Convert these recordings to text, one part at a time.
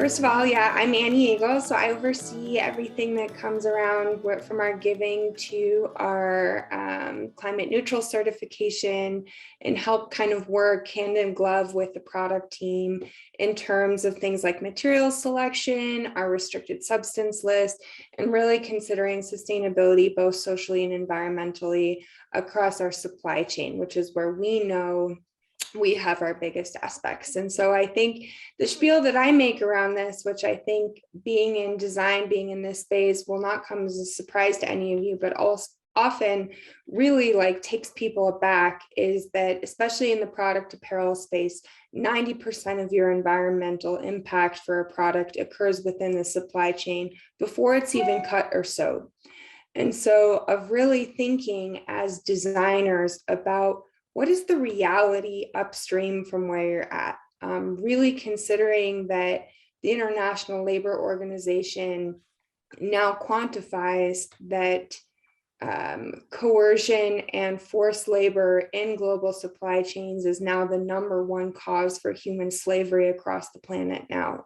First of all, yeah, I'm Annie Agle, so I oversee everything that comes around from our giving to our climate neutral certification and help kind of work hand in glove with the product team in terms of things like material selection, our restricted substance list, and really considering sustainability both socially and environmentally across our supply chain, which is where we know we have our biggest aspects. And so I think the spiel that I make around this, which I think being in design, being in this space will not come as a surprise to any of you, but also often really takes people aback, is that especially in the product apparel space, 90% of your environmental impact for a product occurs within the supply chain before it's even cut or sewed. And so of really thinking as designers about what is the reality upstream from where you're at? Really considering that the International Labor Organization now quantifies that coercion and forced labor in global supply chains is now the #1 cause for human slavery across the planet now.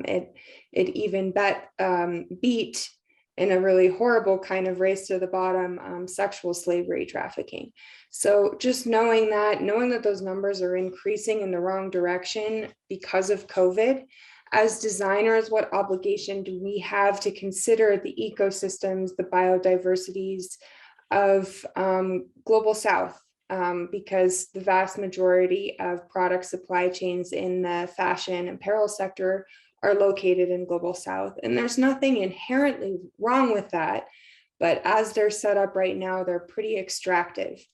It even beat, in a really horrible kind of race to the bottom, sexual slavery trafficking. So just knowing that those numbers are increasing in the wrong direction because of COVID, as designers, what obligation do we have to consider the ecosystems, the biodiversities of Global South? Because the vast majority of product supply chains in the fashion apparel sector are located in Global South. And there's nothing inherently wrong with that, but as they're set up right now, they're pretty extractive.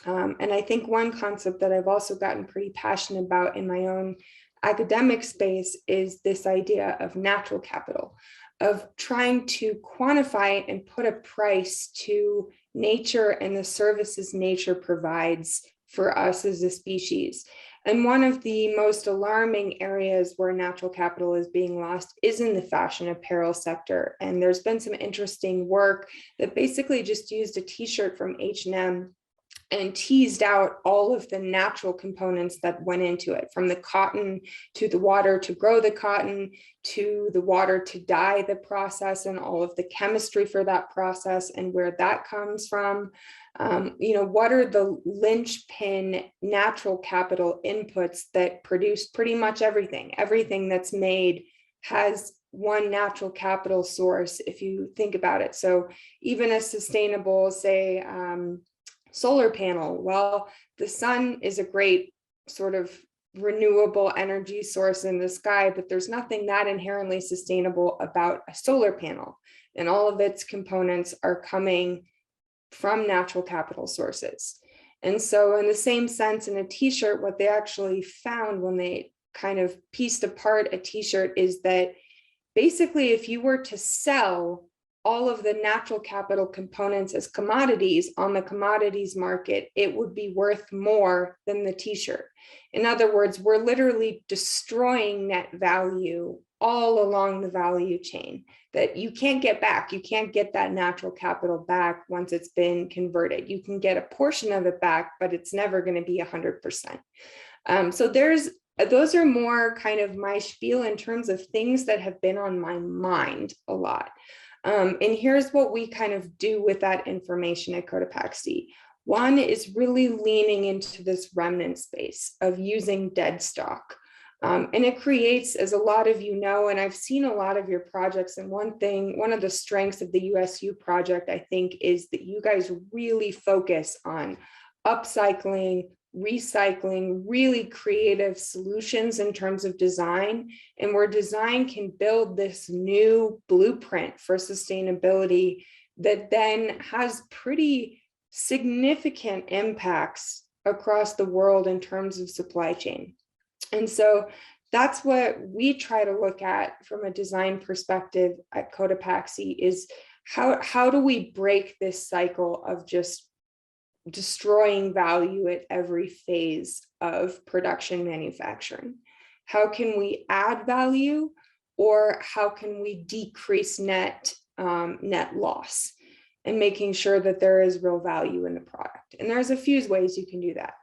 And I think one concept that I've also gotten pretty passionate about in my own academic space is this idea of natural capital, of trying to quantify and put a price to nature and the services nature provides for us as a species. And one of the most alarming areas where natural capital is being lost is in the fashion apparel sector. And there's been some interesting work that basically just used a t-shirt from H&M and teased out all of the natural components that went into it, from the cotton to the water to grow the cotton, to the water to dye the process, and all of the chemistry for that process and where that comes from. What are the linchpin natural capital inputs that produce pretty much everything? Everything that's made has one natural capital source, if you think about it. So even a sustainable, say, solar panel, well, the sun is a great sort of renewable energy source in the sky, but there's nothing that inherently sustainable about a solar panel. And all of its components are coming from natural capital sources. And so in the same sense, in a t-shirt, what they actually found when they kind of pieced apart a t-shirt is that basically if you were to sell all of the natural capital components as commodities on the commodities market, it would be worth more than the t-shirt. In other words, we're literally destroying net value all along the value chain that you can't get back. You can't get that natural capital back once it's been converted. You can get a portion of it back, but it's never going to be 100%. So those are more kind of my spiel in terms of things that have been on my mind a lot. And here's what we kind of do with that information at Cotopaxi. One is really leaning into this remnant space of using dead stock. And it creates, as a lot of you know, and I've seen a lot of your projects, and one of the strengths of the USU project, I think, is that you guys really focus on upcycling, recycling, really creative solutions in terms of design, and where design can build this new blueprint for sustainability that then has pretty significant impacts across the world in terms of supply chain. And so that's what we try to look at from a design perspective at Cotopaxi, is how do we break this cycle of just destroying value at every phase of production manufacturing? How can we add value, or how can we decrease net loss? and making sure that there is real value in the product. And there's a few ways you can do that.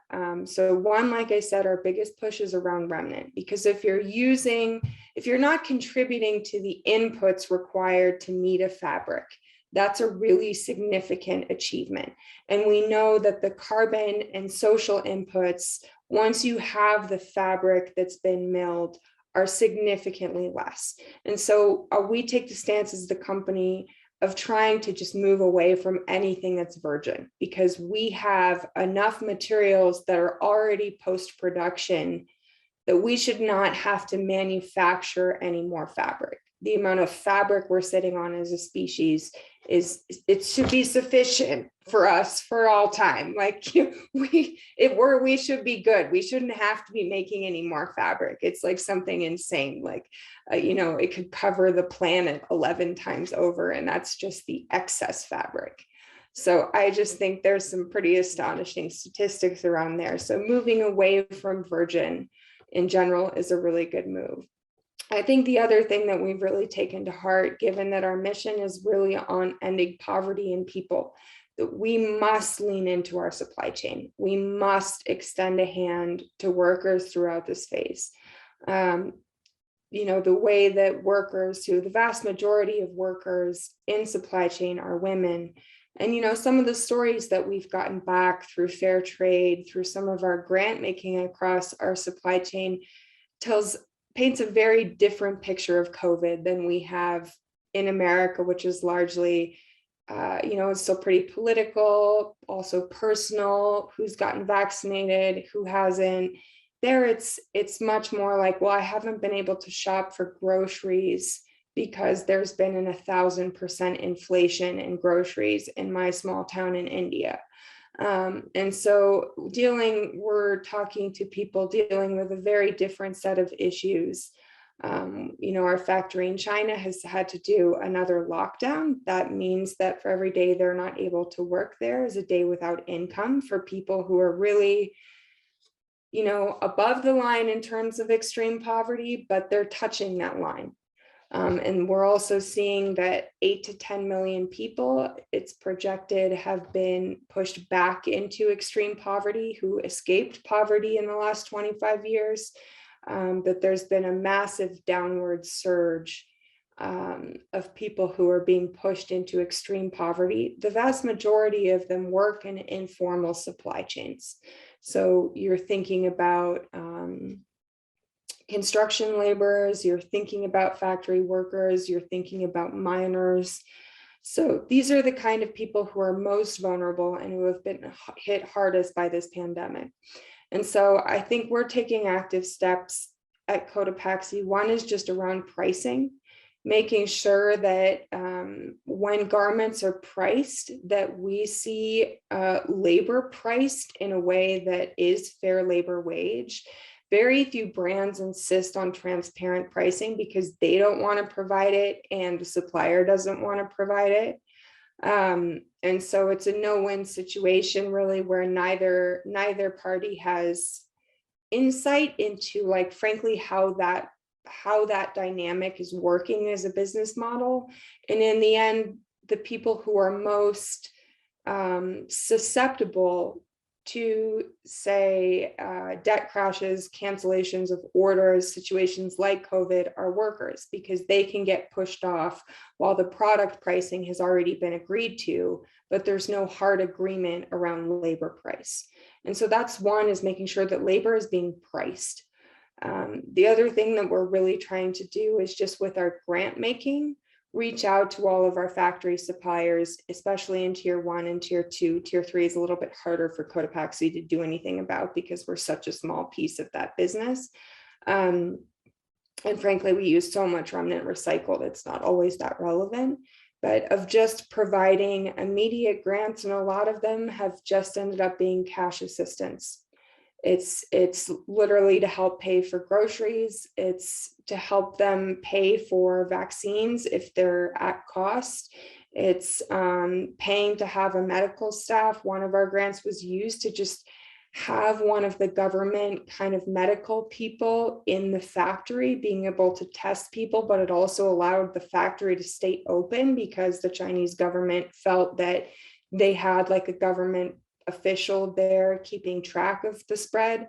So one, like I said, our biggest push is around remnant, because if you're not contributing to the inputs required to meet a fabric, that's a really significant achievement. And we know that the carbon and social inputs, once you have the fabric that's been milled, are significantly less. And so we take the stance as the company of trying to just move away from anything that's virgin, because we have enough materials that are already post-production that we should not have to manufacture any more fabric. The amount of fabric we're sitting on as a species it should be sufficient for us for all time. Like we should be good. We shouldn't have to be making any more fabric. It's like something insane. Like, it could cover the planet 11 times over, and that's just the excess fabric. So I just think there's some pretty astonishing statistics around there. So moving away from virgin in general is a really good move. I think the other thing that we've really taken to heart, given that our mission is really on ending poverty in people, that we must lean into our supply chain. We must extend a hand to workers throughout this phase. The way that the vast majority of workers in supply chain are women. And, some of the stories that we've gotten back through fair trade, through some of our grant making across our supply chain, paints a very different picture of COVID than we have in America, which is largely, it's still pretty political, also personal, who's gotten vaccinated, who hasn't. There, it's much more like, well, I haven't been able to shop for groceries because there's been an 1,000% inflation in groceries in my small town in India. And so we're talking to people dealing with a very different set of issues. Our factory in China has had to do another lockdown. That means that for every day they're not able to work there is a day without income for people who are really, above the line in terms of extreme poverty, but they're touching that line. And we're also seeing that 8 to 10 million people, it's projected, have been pushed back into extreme poverty who escaped poverty in the last 25 years, that there's been a massive downward surge of people who are being pushed into extreme poverty. The vast majority of them work in informal supply chains. So you're thinking about construction laborers, you're thinking about factory workers, you're thinking about miners. So these are the kind of people who are most vulnerable and who have been hit hardest by this pandemic. And so I think we're taking active steps at Cotopaxi. One is just around pricing, making sure that when garments are priced, that we see labor priced in a way that is fair labor wage. Very few brands insist on transparent pricing because they don't want to provide it and the supplier doesn't want to provide it. And so it's a no-win situation really, where neither party has insight into, like, frankly, how that dynamic is working as a business model. And in the end, the people who are most susceptible to, say, debt crashes, cancellations of orders, situations like COVID, are workers, because they can get pushed off while the product pricing has already been agreed to, but there's no hard agreement around labor price. And so that's one, is making sure that labor is being priced. The other thing that we're really trying to do is just with our grant making, reach out to all of our factory suppliers, especially in tier 1 and tier 2. Tier 3 is a little bit harder for Cotopaxi to do anything about because we're such a small piece of that business. And frankly, we use so much remnant recycled, it's not always that relevant, but of just providing immediate grants, and a lot of them have just ended up being cash assistance. It's literally to help pay for groceries. It's to help them pay for vaccines if they're at cost. It's paying to have a medical staff. One of our grants was used to just have one of the government kind of medical people in the factory being able to test people, but it also allowed the factory to stay open because the Chinese government felt that they had like a government official there keeping track of the spread.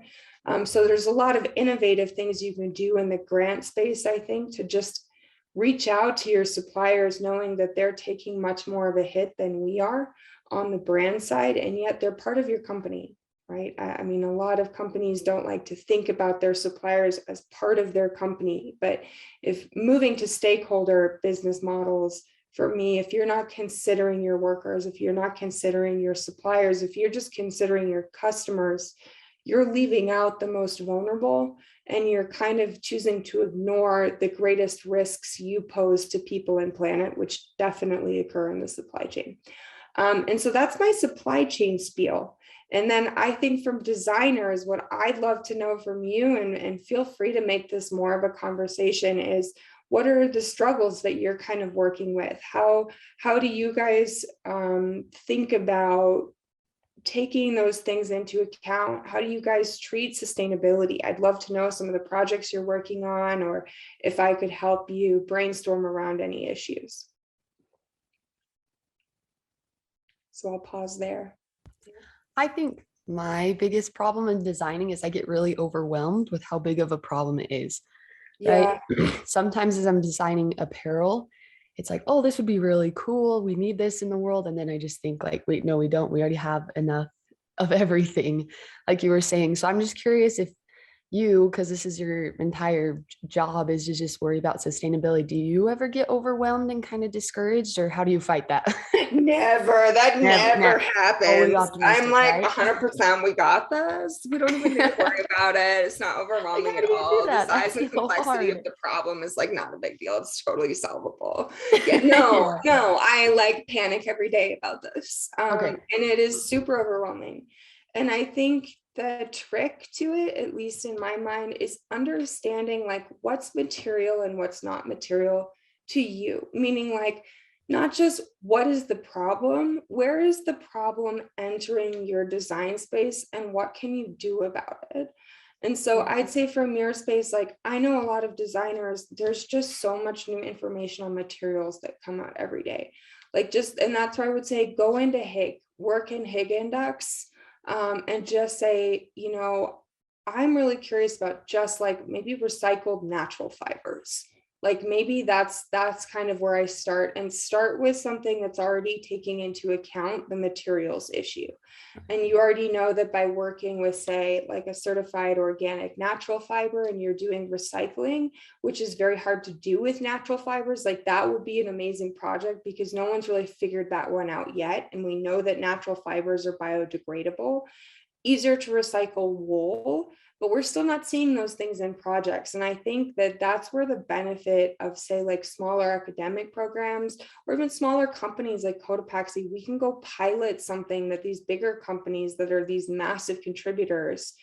So there's a lot of innovative things you can do in the grant space, I think, to just reach out to your suppliers, knowing that they're taking much more of a hit than we are on the brand side, and yet they're part of your company, right? I mean, a lot of companies don't like to think about their suppliers as part of their company, but if moving to stakeholder business models, for me, if you're not considering your workers, if you're not considering your suppliers, if you're just considering your customers, you're leaving out the most vulnerable, and you're kind of choosing to ignore the greatest risks you pose to people and planet, which definitely occur in the supply chain. And so that's my supply chain spiel. And then I think from designers, what I'd love to know from you, and feel free to make this more of a conversation, is what are the struggles that you're kind of working with? How do you guys think about taking those things into account? How do you guys treat sustainability? I'd love to know some of the projects you're working on, or if I could help you brainstorm around any issues. So I'll pause there. I think my biggest problem in designing is I get really overwhelmed with how big of a problem it is. Yeah. Right? Sometimes as I'm designing apparel, it's like, oh, this would be really cool. We need this in the world. And then I just think like, wait, no, we don't. We already have enough of everything, like you were saying. So I'm just curious if you, because this is your entire job, is to just worry about sustainability. Do you ever get overwhelmed and kind of discouraged, or how do you fight that? Never. That never happens. I'm like, right? 100%, we got this. We don't even need to worry about it. It's not overwhelming How at do you do all. The that? size That's and so complexity of hard. the problem is like not a big deal. It's totally solvable. Yeah, no, Yeah. no, I like panic every day about this. Okay. And it is super overwhelming. And I think the trick to it, at least in my mind, is understanding like what's material and what's not material to you. Meaning like, not just what is the problem, where is the problem entering your design space, and what can you do about it? And so I'd say from your space, like I know a lot of designers, there's just so much new information on materials that come out every day. Like just, and that's why I would say go into Hig, work in Hig Index, and just say, you know, I'm really curious about just like maybe recycled natural fibers. Like maybe that's kind of where I start, and start with something that's already taking into account the materials issue. And you already know that by working with, say, like a certified organic natural fiber, and you're doing recycling, which is very hard to do with natural fibers, like that would be an amazing project because no one's really figured that one out yet. And we know that natural fibers are biodegradable, easier to recycle wool, but we're still not seeing those things in projects. And I think that that's where the benefit of, say, like smaller academic programs or even smaller companies like Cotopaxi, we can go pilot something that these bigger companies that are these massive contributors,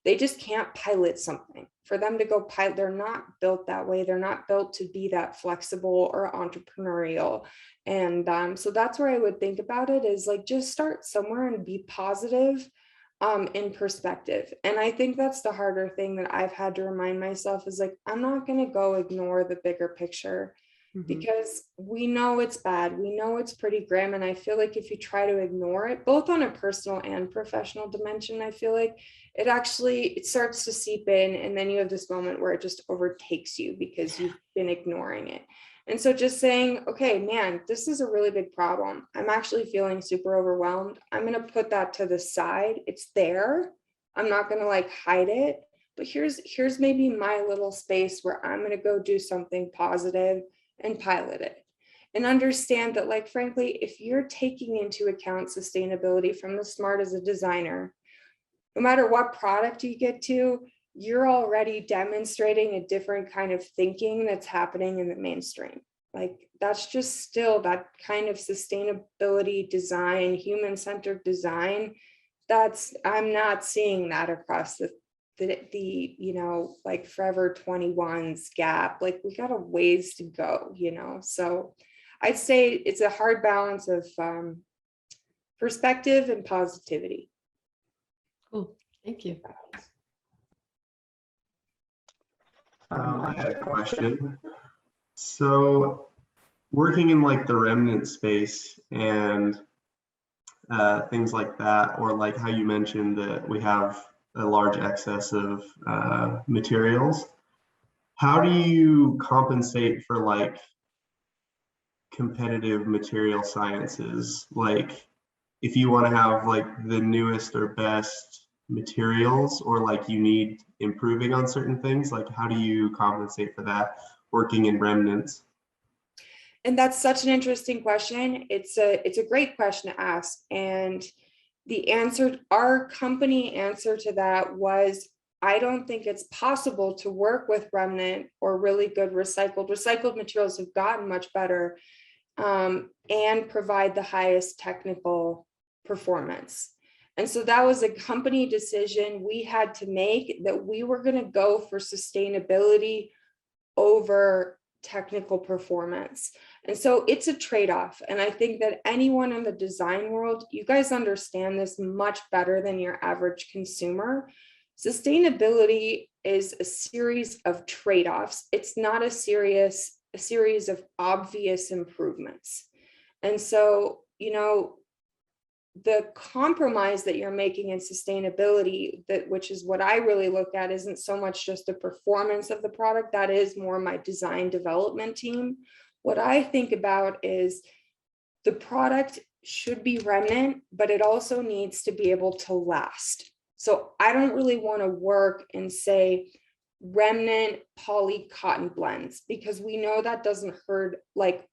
they just can't pilot something. For them to go pilot, they're not built that way. They're not built to be that flexible or entrepreneurial. And so that's where I would think about it, is like just start somewhere and be positive in perspective. And I think that's the harder thing that I've had to remind myself, is like, I'm not going to go ignore the bigger picture because we know it's bad. We know it's pretty grim. And I feel like if you try to ignore it, both on a personal and professional dimension, I feel like it starts to seep in. And then you have this moment where it just overtakes you because you've been ignoring it. And so just saying, okay, man, this is a really big problem. I'm actually feeling super overwhelmed. I'm going to put that to the side. It's there. I'm not going to like hide it, but here's maybe my little space where I'm going to go do something positive and pilot it. And understand that, like, frankly, if you're taking into account sustainability from the smart as a designer, no matter what product you get to, you're already demonstrating a different kind of thinking that's happening in the mainstream. Like that's just still that kind of sustainability design, human-centered design. I'm not seeing that across the you know, like Forever 21's Gap. Like we got a ways to go, you know. So I'd say it's a hard balance of perspective and positivity. Cool. Thank you. I had a question. So working in like the remnant space and things like that, or like how you mentioned that we have a large excess of materials, how do you compensate for like competitive material sciences? Like if you want to have like the newest or best materials, or like you need improving on certain things, like how do you compensate for that working in remnants? And that's such an interesting question. It's a great question to ask. And the answer, our company answer to that was, I don't think it's possible to work with remnant or really good recycled materials have gotten much better, and provide the highest technical performance. And so that was a company decision we had to make, that we were going to go for sustainability over technical performance. And so it's a trade-off. And I think that anyone in the design world, you guys understand this much better than your average consumer. Sustainability is a series of trade-offs. It's not a series of obvious improvements. And so, the compromise that you're making in sustainability, which is what I really look at, isn't so much just the performance of the product. That is more my design development team. What I think about is the product should be remnant, but it also needs to be able to last. So I don't really want to work and say remnant poly cotton blends, because we know that doesn't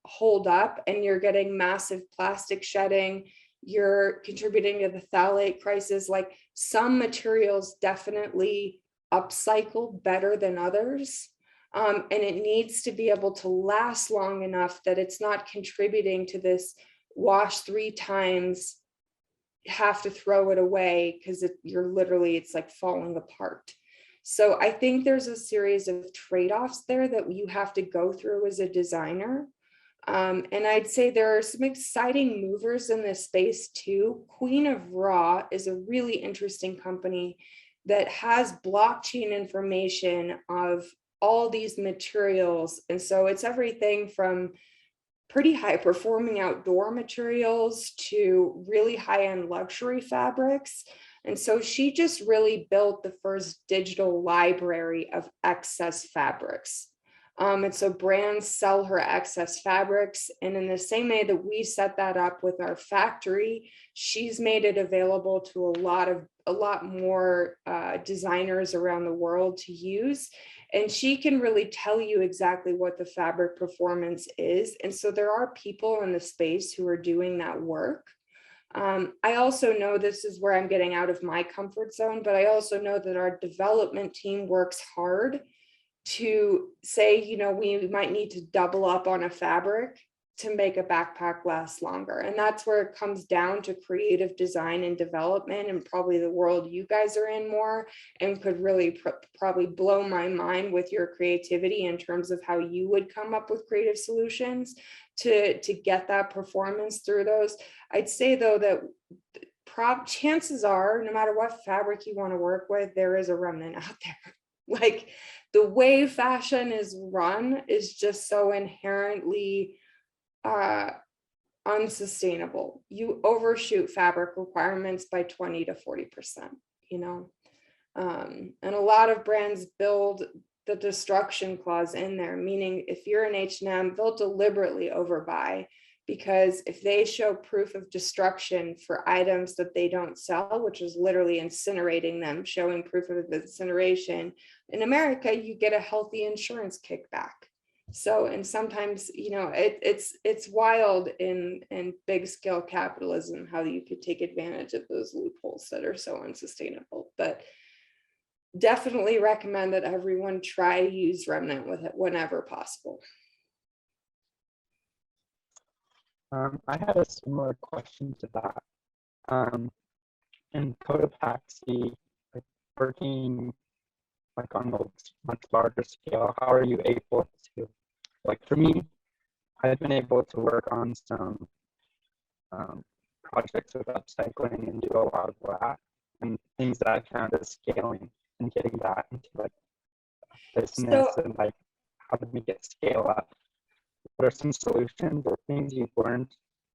hold up, and you're getting massive plastic shedding. You're contributing to the phthalate crisis. Like, some materials definitely upcycle better than others. And it needs to be able to last long enough that it's not contributing to this wash 3 times, have to throw it away because it's like falling apart. So I think there's a series of trade-offs there that you have to go through as a designer. And I'd say there are some exciting movers in this space too. Queen of Raw is a really interesting company that has blockchain information of all these materials. And so it's everything from pretty high performing outdoor materials to really high-end luxury fabrics. And so she just really built the first digital library of excess fabrics. And so brands sell her excess fabrics. And in the same way that we set that up with our factory, she's made it available to a lot more designers around the world to use. And she can really tell you exactly what the fabric performance is. And so there are people in the space who are doing that work. I also know, this is where I'm getting out of my comfort zone, but I also know that our development team works hard to say, we might need to double up on a fabric to make a backpack last longer. And that's where it comes down to creative design and development, and probably the world you guys are in more, and could really probably blow my mind with your creativity in terms of how you would come up with creative solutions to get that performance through those. I'd say though that chances are, no matter what fabric you want to work with, there is a remnant out there. Like, the way fashion is run is just so inherently unsustainable. You overshoot fabric requirements by 20 to 40%, and a lot of brands build the destruction clause in there, meaning if you're an H&M, they'll deliberately overbuy, because if they show proof of destruction for items that they don't sell, which is literally incinerating them, showing proof of the incineration, in America, you get a healthy insurance kickback. So, and sometimes, it's wild in big scale capitalism how you could take advantage of those loopholes that are so unsustainable. But definitely recommend that everyone try to use remnant with it whenever possible. I had a similar question to that. In Cotopaxi, like working like on a much larger scale, how are you able to, like for me, I've been able to work on some projects with upcycling and do a lot of that. and things that I found as scaling and getting that into like business So and like how to make it scale up? What are some solutions or things you've learned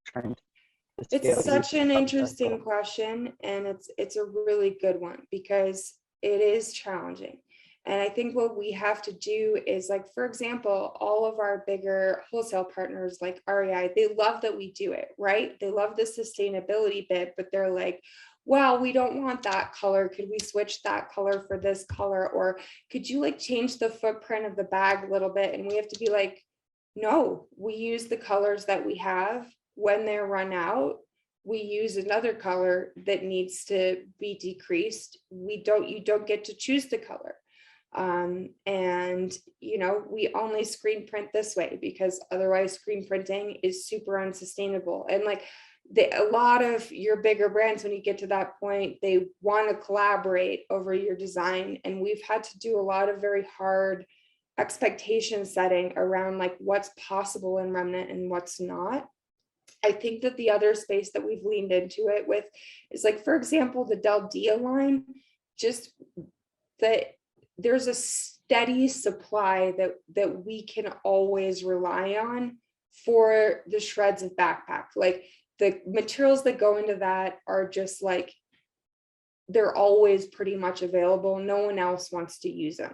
trying to scale it's such an using interesting upcycle? question, and it's a really good one because it is challenging. And I think what we have to do is, like, for example, all of our bigger wholesale partners like REI, they love that we do it, right? They love the sustainability bit, but they're like, well, we don't want that color. Could we switch that color for this color? Or could you like change the footprint of the bag a little bit? And we have to be like, no, we use the colors that we have. When they're run out, we use another color that needs to be decreased. You don't get to choose the color. And we only screen print this way because otherwise screen printing is super unsustainable. And like a lot of your bigger brands, when you get to that point, they want to collaborate over your design. And we've had to do a lot of very hard expectation setting around like what's possible in Remnant and what's not. I think that the other space that we've leaned into it with is like, for example, the Del Dia line, just that there's a steady supply that we can always rely on for the shreds of backpack. Like the materials that go into that are just like, they're always pretty much available. No one else wants to use them.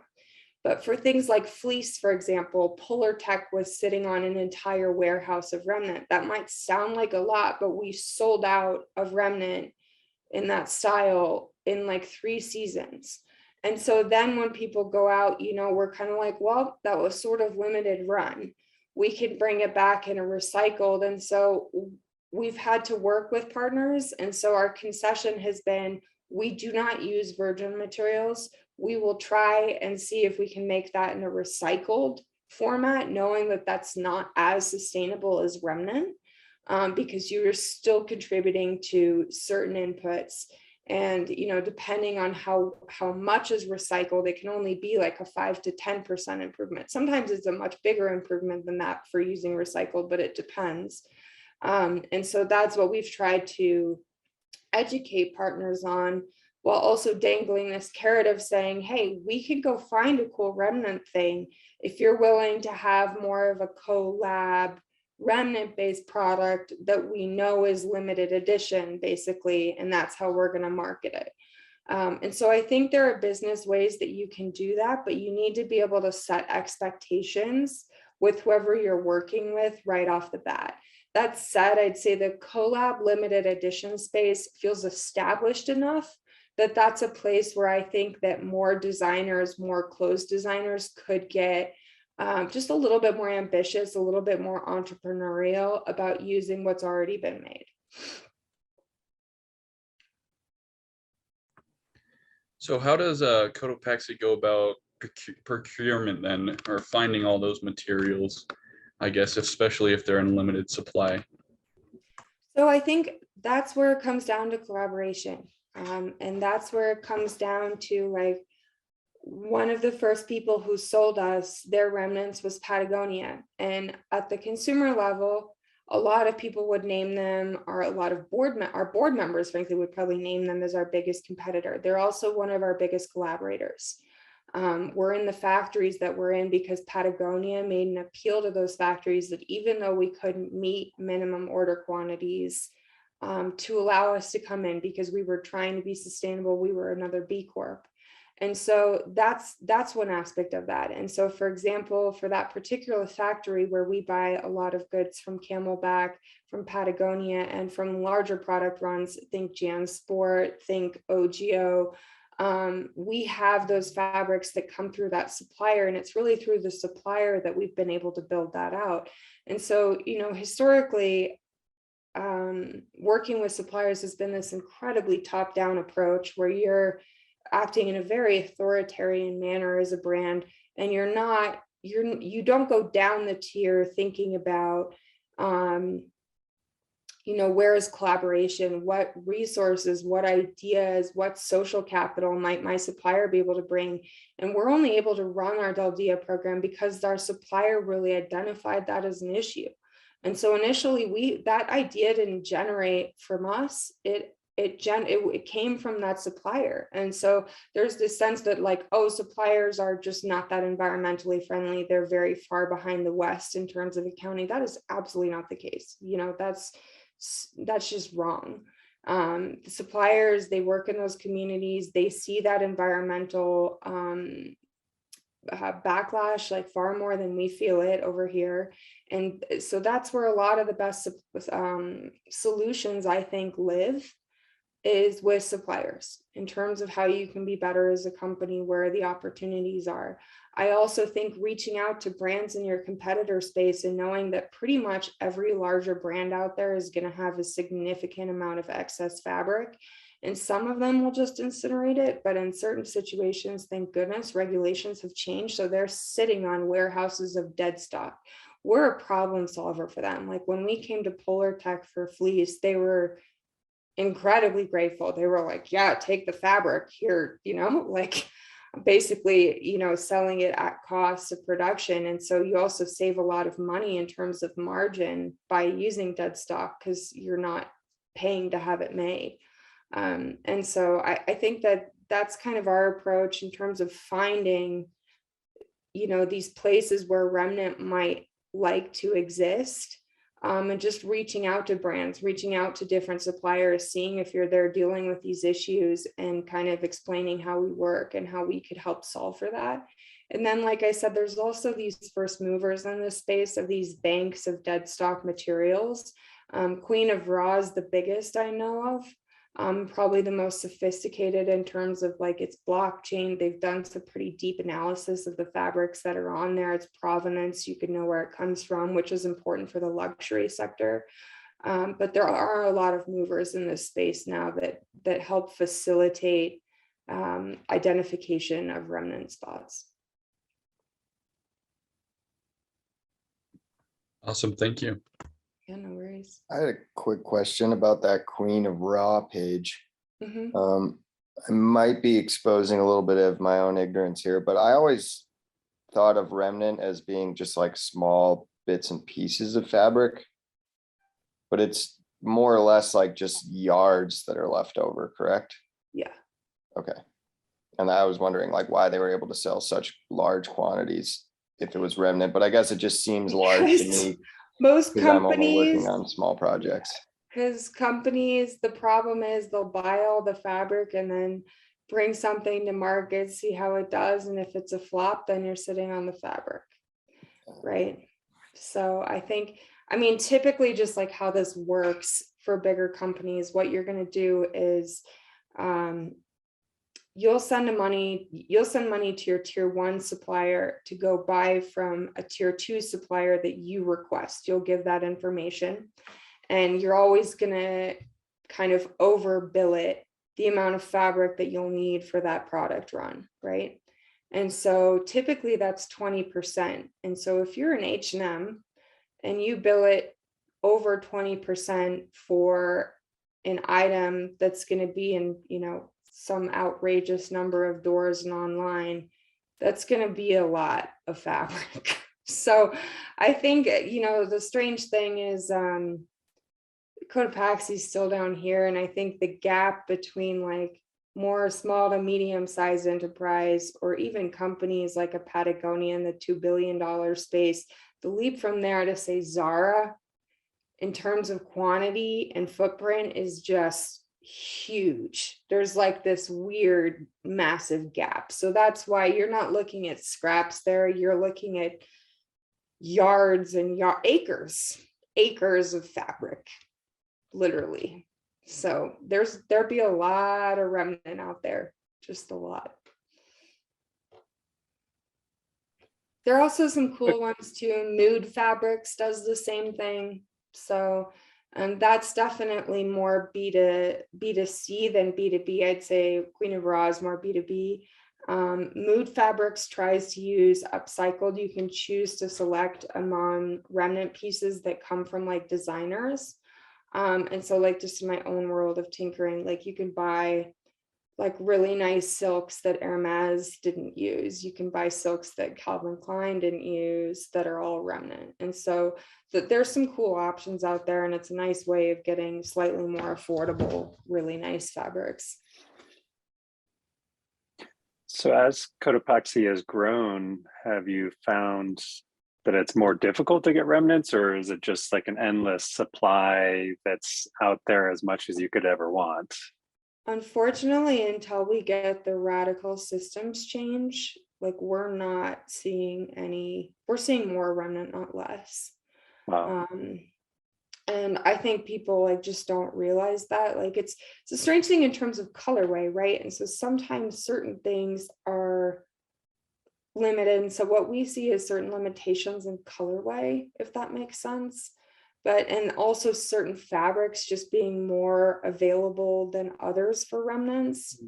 But for things like fleece, for example, Polar Tech was sitting on an entire warehouse of Remnant. That might sound like a lot, but we sold out of Remnant in that style in like 3 seasons. And so then when people go out, we're kind of like, well, that was sort of limited run. We can bring it back in a recycled. And so we've had to work with partners. And so our concession has been, we do not use virgin materials. We will try and see if we can make that in a recycled format, knowing that that's not as sustainable as Remnant, because you're still contributing to certain inputs. And, depending on how much is recycled, it can only be like a 5 to 10% improvement. Sometimes it's a much bigger improvement than that for using recycled, but it depends. And so that's what we've tried to educate partners on, while also dangling this carrot of saying, hey, we could go find a cool Remnant thing if you're willing to have more of a collab Remnant-based product that we know is limited edition, basically, and that's how we're going to market it. And so I think there are business ways that you can do that, but you need to be able to set expectations with whoever you're working with right off the bat. That said, I'd say the collab limited edition space feels established enough that that's a place where I think that more designers, more clothes designers could get just a little bit more ambitious, a little bit more entrepreneurial about using what's already been made. So how does Cotopaxi go about procurement then, or finding all those materials, I guess, especially if they're in limited supply? So I think that's where it comes down to collaboration. And that's where it comes down to, like, one of the first people who sold us their Remnants was Patagonia. And at the consumer level, a lot of people would name them, or a lot of our board members, frankly, would probably name them as our biggest competitor. They're also one of our biggest collaborators. We're in the factories that we're in because Patagonia made an appeal to those factories that even though we couldn't meet minimum order quantities, to allow us to come in because we were trying to be sustainable, we were another B Corp. And so that's one aspect of that. And so, for example, for that particular factory where we buy a lot of goods from Camelback, from Patagonia, and from larger product runs, think JanSport, think OGO, we have those fabrics that come through that supplier, and it's really through the supplier that we've been able to build that out. And so, historically, working with suppliers has been this incredibly top-down approach where you're acting in a very authoritarian manner as a brand, and you don't go down the tier thinking about where is collaboration, what resources, what ideas, what social capital might my supplier be able to bring. And we're only able to run our Del Dia program because our supplier really identified that as an issue. And so initially that idea didn't generate from us. It it came from that supplier. And so there's this sense that like, oh, suppliers are just not that environmentally friendly. They're very far behind the West in terms of accounting. That is absolutely not the case. You know, that's just wrong. The suppliers, they work in those communities, they see that environmental backlash like far more than we feel it over here. And so that's where a lot of the best solutions, I think, live, is with suppliers in terms of how you can be better as a company, where the opportunities are. I also think reaching out to brands in your competitor space and knowing that pretty much every larger brand out there is going to have a significant amount of excess fabric. And some of them will just incinerate it, but in certain situations, thank goodness, regulations have changed. So they're sitting on warehouses of dead stock. We're a problem solver for them. Like when we came to Polar Tech for fleece, they were incredibly grateful. They were like, yeah, take the fabric here, you know, like basically, you know, selling it at cost of production. And so you also save a lot of money in terms of margin by using dead stock, because you're not paying to have it made. And so I think that that's kind of our approach in terms of finding, you know, these places where remnant might like to exist, and just reaching out to brands, reaching out to different suppliers, seeing if you're there dealing with these issues, and kind of explaining how we work and how we could help solve for that. And then, like I said, there's also these first movers in this space of these banks of dead stock materials. Queen of Raw is the biggest I know of. Probably the most sophisticated in terms of like its blockchain. They've done some pretty deep analysis of the fabrics that are on there, its provenance, you can know where it comes from, which is important for the luxury sector. But there are a lot of movers in this space now that help facilitate identification of remnant spots. Awesome, thank you. Yeah, no worries. I had a quick question about that Queen of Raw page. I might be exposing a little bit of my own ignorance here, but I always thought of remnant as being just like small bits and pieces of fabric, but it's more or less like just yards that are left over, correct? Yeah. Okay. And I was wondering like why they were able to sell such large quantities if it was remnant, but I guess it just seems large to me. Most Because I'm only companies, working on small projects. because companies, the problem is they'll buy all the fabric and then bring something to market, see how it does. And if it's a flop, then you're sitting on the fabric, right? So I think, I mean, typically just like how this works for bigger companies, what you're going to do is you'll send money to your tier 1 supplier to go buy from a tier 2 supplier that you request. You'll give that information, and you're always going to kind of overbill it, the amount of fabric that you'll need for that product run, right? And so typically that's 20%. And so if you're an H&M and you bill it over 20% for an item that's going to be in, you know, some outrageous number of doors and online, that's going to be a lot of fabric. So I think, you know, the strange thing is Cotopaxi is still down here. And I think the gap between like more small to medium sized enterprise, or even companies like a Patagonia in the $2 billion space, the leap from there to say Zara in terms of quantity and footprint is just huge. There's like this weird massive gap. So that's why you're not looking at scraps there, you're looking at yards and acres of fabric, literally. So there'd be a lot of remnant out there, just a lot. There are also some cool ones too. Mood Fabrics does the same thing. So that's definitely more B2C than B2B. I'd say Queen of Raw is more B2B. Mood Fabrics tries to use upcycled. You can choose to select among remnant pieces that come from like designers. And so like just in my own world of tinkering, like you can buy like really nice silks that Hermes didn't use. You can buy silks that Calvin Klein didn't use that are all remnant. And so there's some cool options out there, and it's a nice way of getting slightly more affordable, really nice fabrics. So as Cotopaxi has grown, have you found that it's more difficult to get remnants, or is it just like an endless supply that's out there as much as you could ever want? Unfortunately, until we get the radical systems change, like we're not seeing any, we're seeing more remnant, not less. Wow. And I think people like just don't realize that. Like it's a strange thing in terms of colorway, right? And so sometimes certain things are limited. And so what we see is certain limitations in colorway, if that makes sense. But, and also certain fabrics just being more available than others for remnants.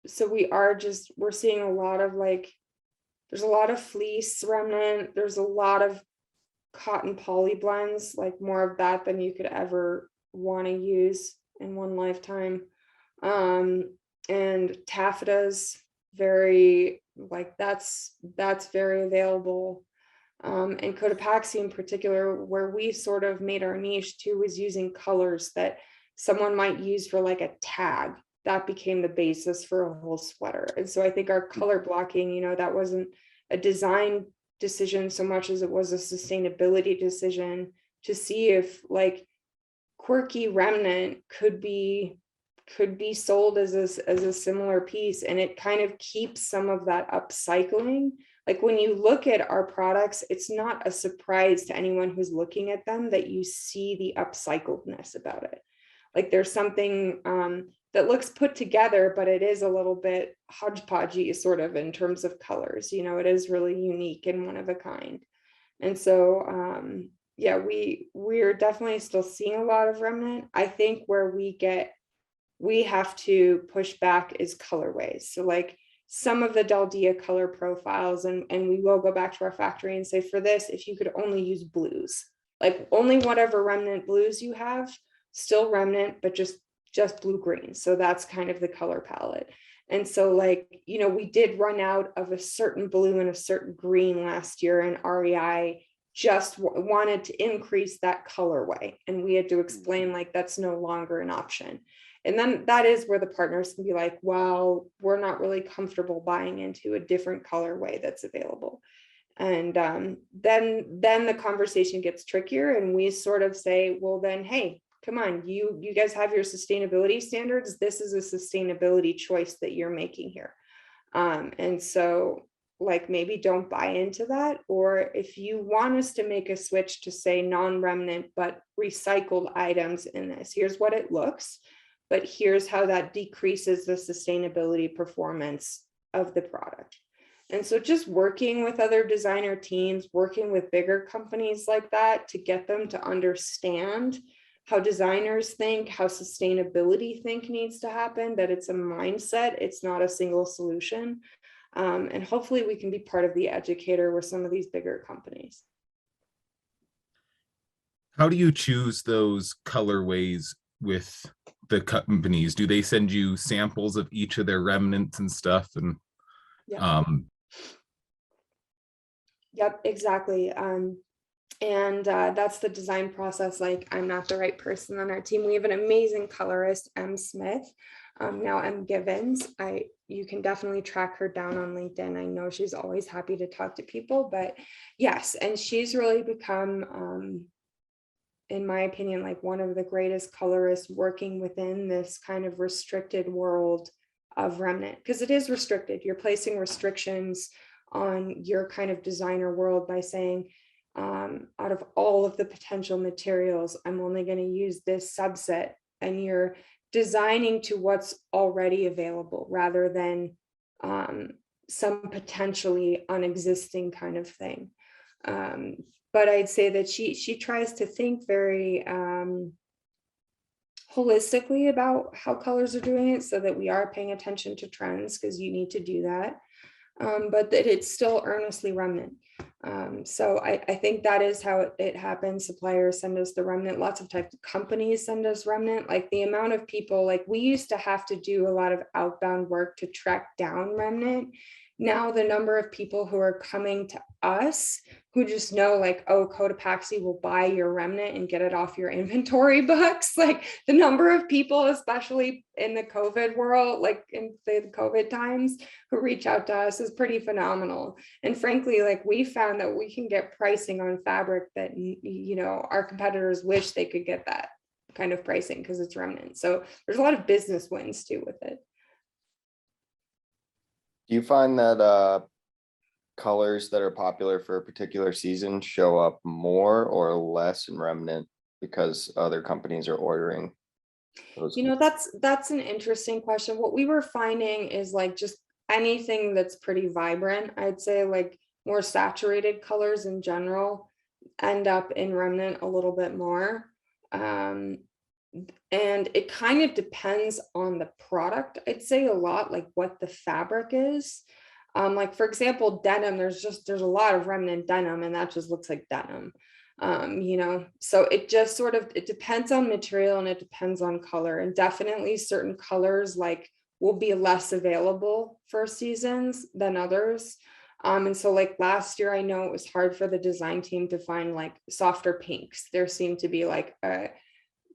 So we're seeing a lot of like, there's a lot of fleece remnant, there's a lot of cotton poly blends, like more of that than you could ever want to use in one lifetime. And taffetas, very like that's very available. And Cotopaxi in particular, where we sort of made our niche too, was using colors that someone might use for like a tag. That became the basis for a whole sweater. And so I think our color blocking, you know, that wasn't a design decision so much as it was a sustainability decision to see if like quirky remnant could be sold as a similar piece, and it kind of keeps some of that upcycling. Like when you look at our products, it's not a surprise to anyone who's looking at them that you see the upcycledness about it. Like there's something that looks put together, but it is a little bit hodgepodgey sort of in terms of colors. You know, it is really unique and one of a kind. And so, yeah, we're definitely still seeing a lot of remnant. I think where we have to push back is colorways. So like some of the Daldia color profiles, and we will go back to our factory and say, for this, if you could only use blues, like only whatever remnant blues you have, still remnant, but just blue green. So that's kind of the color palette. And so like, you know, we did run out of a certain blue and a certain green last year, and REI just wanted to increase that colorway. And we had to explain like, that's no longer an option. And then that is where the partners can be like, well, we're not really comfortable buying into a different colorway that's available. And then the conversation gets trickier, and we sort of say, well, then, hey, come on, you guys have your sustainability standards. This is a sustainability choice that you're making here. And so like maybe don't buy into that. Or if you want us to make a switch to say non-remnant, but recycled items in this, here's what it looks, but here's how that decreases the sustainability performance of the product. And so just working with other designer teams, working with bigger companies like that to get them to understand how designers think, how sustainability think needs to happen, that it's a mindset, it's not a single solution. And hopefully we can be part of the educator with some of these bigger companies. How do you choose those colorways with the companies? Do they send you samples of each of their remnants and stuff? And yeah. Yep, exactly. And that's the design process. Like, I'm not the right person on our team. We have an amazing colorist, M. Smith, now M. Givens. You can definitely track her down on LinkedIn. I know she's always happy to talk to people, but yes, and she's really become, in my opinion, like one of the greatest colorists working within this kind of restricted world of remnant, because it is restricted. You're placing restrictions on your kind of designer world by saying, out of all of the potential materials, I'm only going to use this subset, and you're designing to what's already available rather than some potentially unexisting kind of thing. But I'd say that she tries to think very holistically about how colors are doing it, so that we are paying attention to trends, because you need to do that, but that it's still earnestly remnant. So I think that is how it happens. Suppliers send us the remnant. Lots of types of companies send us remnant. Like the amount of people, like we used to have to do a lot of outbound work to track down remnant. now the number of people who are coming to us who just know like, oh, Cotopaxi will buy your remnant and get it off your inventory books. Like the number of people, especially in the COVID world, like in the COVID times, who reach out to us is pretty phenomenal. And frankly, like we found that we can get pricing on fabric that, you know, our competitors wish they could get that kind of pricing because it's remnant. So there's a lot of business wins too with it. Do you find that colors that are popular for a particular season show up more or less in remnant because other companies are ordering those? You know, that's an interesting question. What we were finding is like just anything that's pretty vibrant, I'd say like more saturated colors in general end up in remnant a little bit more. And it kind of depends on the product. I'd say a lot like what the fabric is. Like for example, denim, there's a lot of remnant denim and that just looks like denim. You know, so it just sort of, it depends on material and it depends on color, and definitely certain colors like will be less available for seasons than others. And so like last year, I know it was hard for the design team to find like softer pinks. There seemed to be like a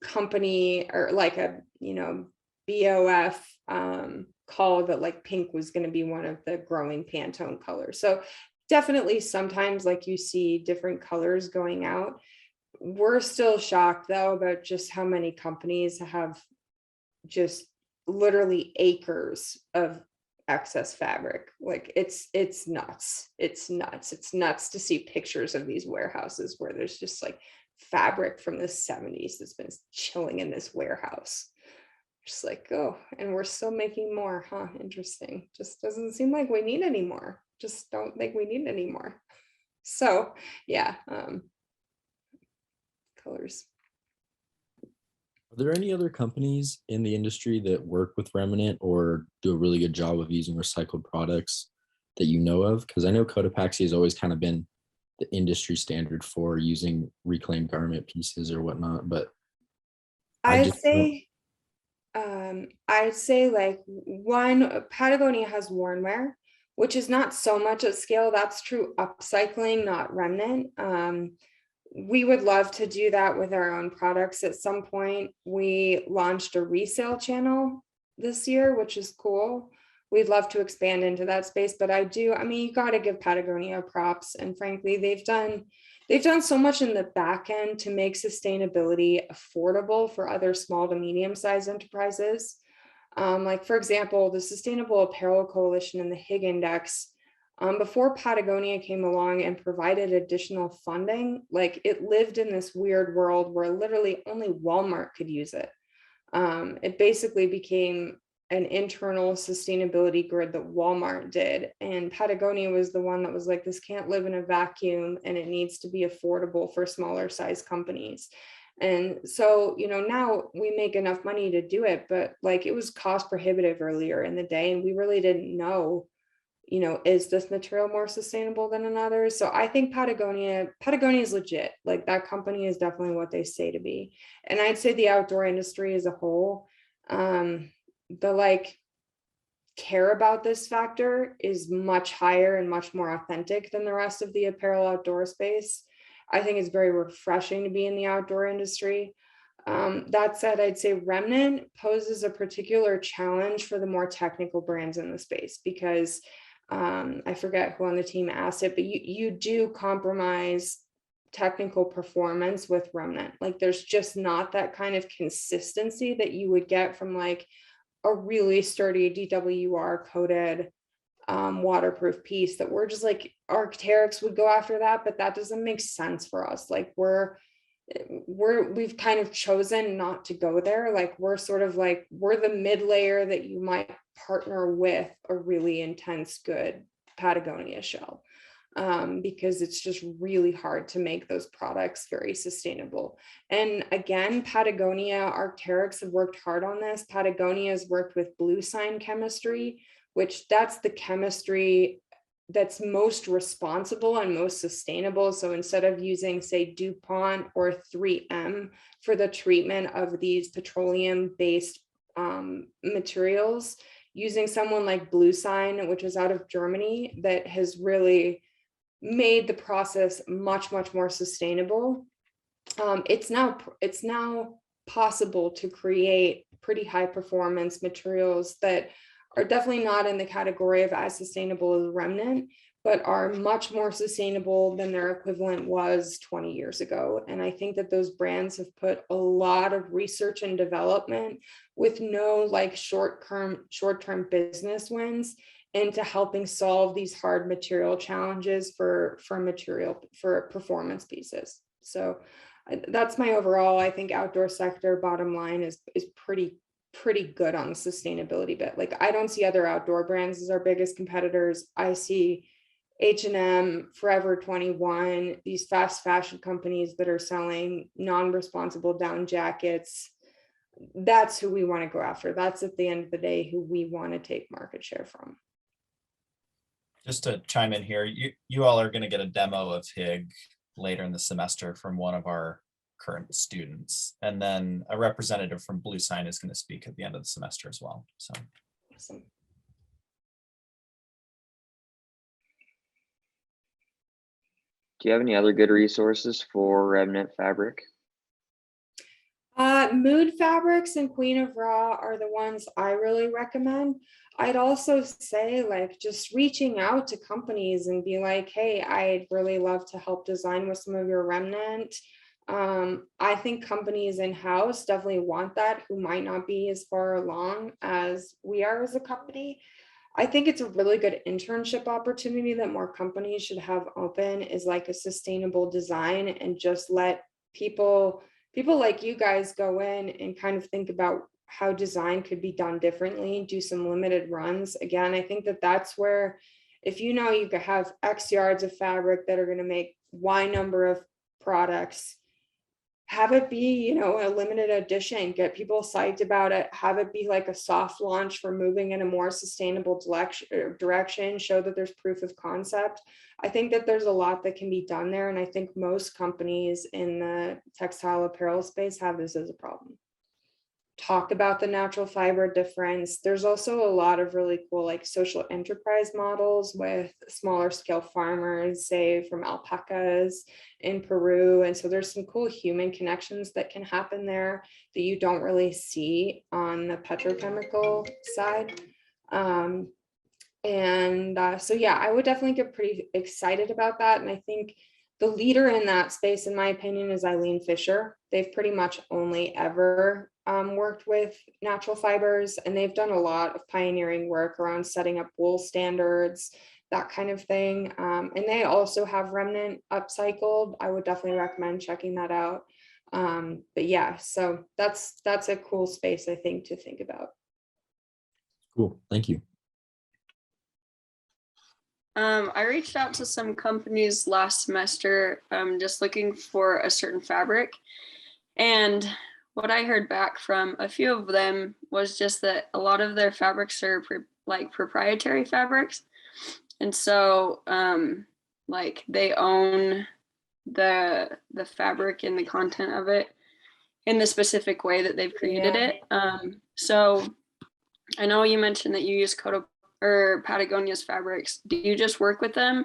company or like a, you know, BOF call that like pink was going to be one of the growing Pantone colors. So definitely sometimes like you see different colors going out. We're still shocked though about just how many companies have just literally acres of excess fabric. Like it's nuts. It's nuts to see pictures of these warehouses where there's just like fabric from the 70s that's been chilling in this warehouse. Just like, oh, and we're still making more, huh? Interesting. Just doesn't seem like we need any more. Just don't think we need any more. So yeah, colors. Are there any other companies in the industry that work with remnant or do a really good job of using recycled products that you know of? Because I know Cotopaxi has always kind of been the industry standard for using reclaimed garment pieces or whatnot, but I'd say like one, Patagonia has worn wear, which is not so much at scale. That's true upcycling, not remnant. We would love to do that with our own products at some point. We launched a resale channel this year, which is cool. We'd love to expand into that space, but I mean, you got to give Patagonia props. And frankly, they've done so much in the back end to make sustainability affordable for other small to medium-sized enterprises. Like for example, the Sustainable Apparel Coalition and the HIG Index, before Patagonia came along and provided additional funding, like it lived in this weird world where literally only Walmart could use it. It basically became an internal sustainability grid that Walmart did. And Patagonia was the one that was like, this can't live in a vacuum and it needs to be affordable for smaller size companies. And so, you know, now we make enough money to do it, but like it was cost prohibitive earlier in the day. And we really didn't know, you know, is this material more sustainable than another? So I think Patagonia is legit. Like that company is definitely what they say to be. And I'd say the outdoor industry as a whole, the like care about this factor is much higher and much more authentic than the rest of the apparel outdoor space. I think it's very refreshing to be in the outdoor industry. That said, I'd say remnant poses a particular challenge for the more technical brands in the space because I forget who on the team asked it, but you do compromise technical performance with remnant. Like there's just not that kind of consistency that you would get from like a really sturdy DWR coated waterproof piece that we're just like Arc'teryx would go after that, but that doesn't make sense for us. Like we've kind of chosen not to go there. Like we're sort of like, we're the mid layer that you might partner with a really intense good Patagonia shell. Because it's just really hard to make those products very sustainable. And again, Patagonia, Arc'teryx have worked hard on this. Patagonia has worked with blue sign chemistry, which that's the chemistry that's most responsible and most sustainable. So instead of using, say, DuPont or 3M for the treatment of these petroleum-based materials, using someone like Blue Sign, which is out of Germany, that has really made the process much, much more sustainable. It's now possible to create pretty high performance materials that are definitely not in the category of as sustainable as Remnant, but are much more sustainable than their equivalent was 20 years ago. And I think that those brands have put a lot of research and development with no like short-term business wins into helping solve these hard material challenges for performance pieces. So that's my overall, I think outdoor sector bottom line is pretty good on the sustainability bit. Like I don't see other outdoor brands as our biggest competitors. I see H&M, Forever 21, these fast fashion companies that are selling non-responsible down jackets. That's who we want to go after. That's at the end of the day who we want to take market share from. Just to chime in here, you all are going to get a demo of HIG later in the semester from one of our current students. And then a representative from Blue Sign is going to speak at the end of the semester as well. So awesome. Do you have any other good resources for Remnant fabric? Mood Fabrics and Queen of Raw are the ones I really recommend. I'd also say like just reaching out to companies and be like, hey, I'd really love to help design with some of your Remnant. I think companies in-house definitely want that, who might not be as far along as we are as a company. I think it's a really good internship opportunity that more companies should have open, is like a sustainable design, and just let people like you guys go in and kind of think about how design could be done differently, do some limited runs. Again, I think that that's where, if you know you could have X yards of fabric that are going to make Y number of products, have it be, a limited edition, get people psyched about it, have it be like a soft launch for moving in a more sustainable direction, show that there's proof of concept. I think that there's a lot that can be done there. And I think most companies in the textile apparel space have this as a problem. Talk about the natural fiber difference. There's also a lot of really cool like social enterprise models with smaller scale farmers, say from alpacas in Peru. And so there's some cool human connections that can happen there that you don't really see on the petrochemical side. So yeah, I would definitely get pretty excited about that. And I think the leader in that space, in my opinion, is Eileen Fisher. They've pretty much only ever worked with natural fibers, and they've done a lot of pioneering work around setting up wool standards, that kind of thing. And they also have Remnant upcycled. I would definitely recommend checking that out. But yeah, so that's a cool space, I think, to think about. Cool, thank you. I reached out to some companies last semester, just looking for a certain fabric. And what I heard back from a few of them was just that a lot of their fabrics are like proprietary fabrics. And so like they own the fabric and the content of it in the specific way that they've created it. So I know you mentioned that you use Patagonia's fabrics. Do you just work with them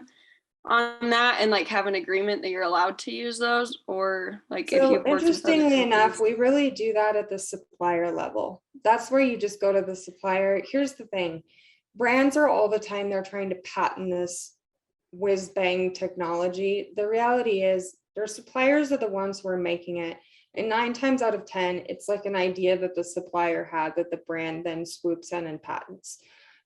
on that and like have an agreement that you're allowed to use those, or like so if you interestingly enough, we really do that at the supplier level. That's where you just go to the supplier. Here's the thing, brands are all the time, they're trying to patent this whiz bang technology. The reality is their suppliers are the ones who are making it, and 9 times out of 10 it's like an idea that the supplier had that the brand then swoops in and patents.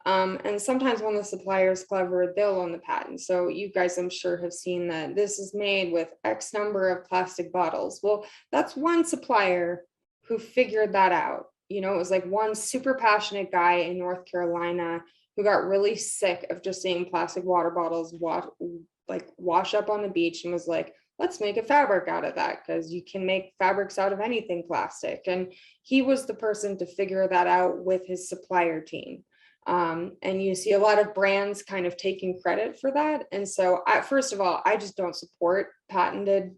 And sometimes when the supplier is clever, they'll own the patent. So you guys, I'm sure, have seen that this is made with X number of plastic bottles. Well, that's one supplier who figured that out. It was like one super passionate guy in North Carolina who got really sick of just seeing plastic water bottles wash up on the beach, and was like, let's make a fabric out of that, because you can make fabrics out of anything plastic. And he was the person to figure that out with his supplier team. And you see a lot of brands kind of taking credit for that. And so first of all, I just don't support patented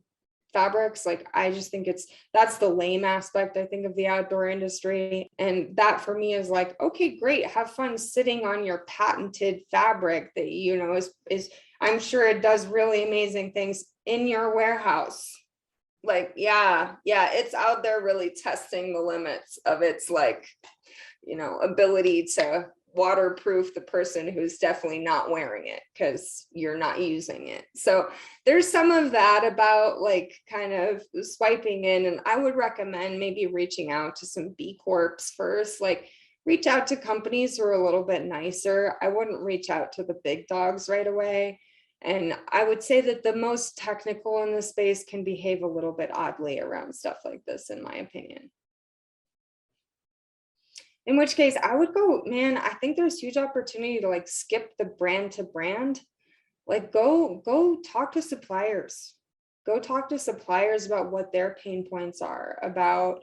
fabrics. Like, I just think that's the lame aspect, I think, of the outdoor industry. And that for me is like, okay, great. Have fun sitting on your patented fabric that, you know, is I'm sure it does really amazing things in your warehouse. Like, yeah, it's out there really testing the limits of its, like, you know, ability to waterproof the person who's definitely not wearing it because you're not using it. So there's some of that about, like, kind of swiping in, and I would recommend maybe reaching out to some B Corps first. Like, reach out to companies who are a little bit nicer. I wouldn't reach out to the big dogs right away. And I would say that the most technical in the space can behave a little bit oddly around stuff like this, in my opinion. In which case I would go, man, I think there's huge opportunity to, like, skip the brand to brand. Like, go talk to suppliers. Go talk to suppliers about what their pain points are, about,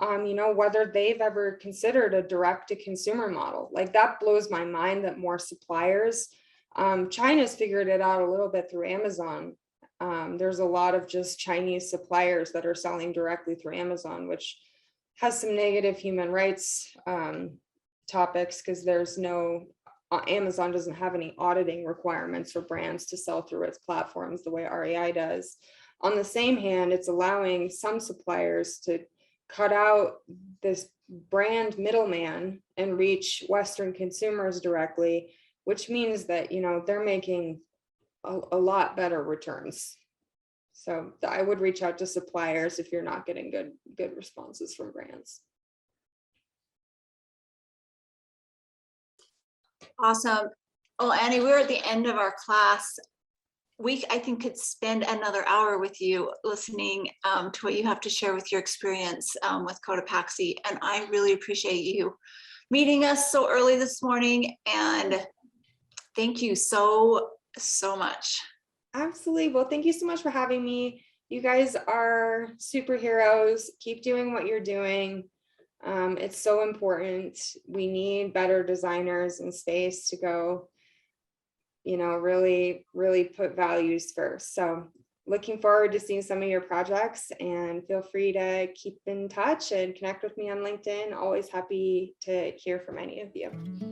you know, whether they've ever considered a direct to consumer model. Like, that blows my mind that more suppliers, China's figured it out a little bit through Amazon. There's a lot of just Chinese suppliers that are selling directly through Amazon, which has some negative human rights topics, because there's no, Amazon doesn't have any auditing requirements for brands to sell through its platforms the way REI does. On the same hand, it's allowing some suppliers to cut out this brand middleman and reach Western consumers directly, which means that, you know, they're making a lot better returns. So I would reach out to suppliers if you're not getting good responses from brands. Awesome. Well, Annie, we're at the end of our class. I think could spend another hour with you listening to what you have to share with your experience with Cotopaxi. And I really appreciate you meeting us so early this morning. And thank you so much. Absolutely. Well, thank you so much for having me. You guys are superheroes. Keep doing what you're doing. It's so important. We need better designers in space to go, you know, really put values first. So looking forward to seeing some of your projects, and feel free to keep in touch and connect with me on LinkedIn. Always happy to hear from any of you.